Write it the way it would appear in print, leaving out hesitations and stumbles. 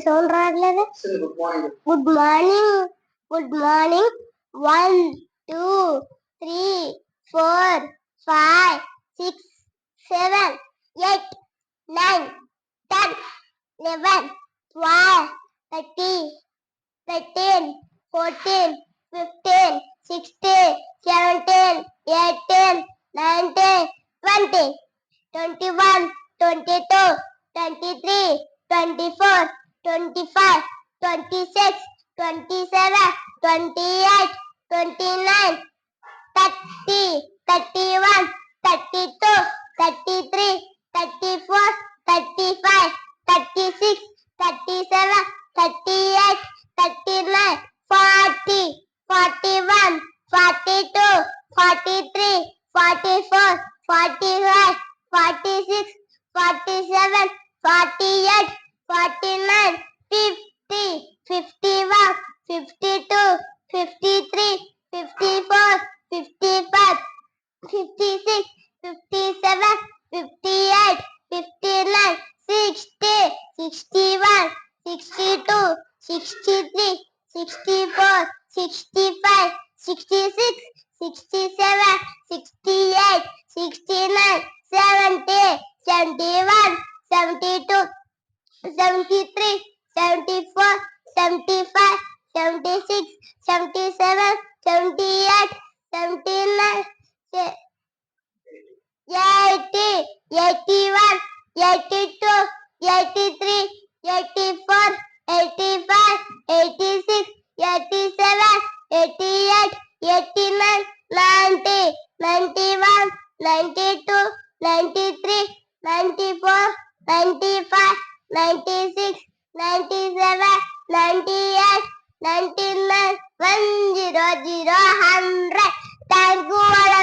Sound రావట్లేదు. Good morning. Good morning. 1 2 3 4 5 6 7 8 9 10 11 12 13 14 15 16 17 18 19 20 21 22 23 24 25 26 27 28 29 30 31 32 33 34 35 36 37 38 39 40 41 42 43 44 45 46 47 48 49 50 51 52 53 54 55 56 57 58 59 60 61 62 63 64 65 66 67 68 69 70 71 72 73 74 75 76 77 78 79 80 81 82 83 84 85 86 87 88 89 90 91 92 93 94 95 96 97 98 99 100 100. Thank you.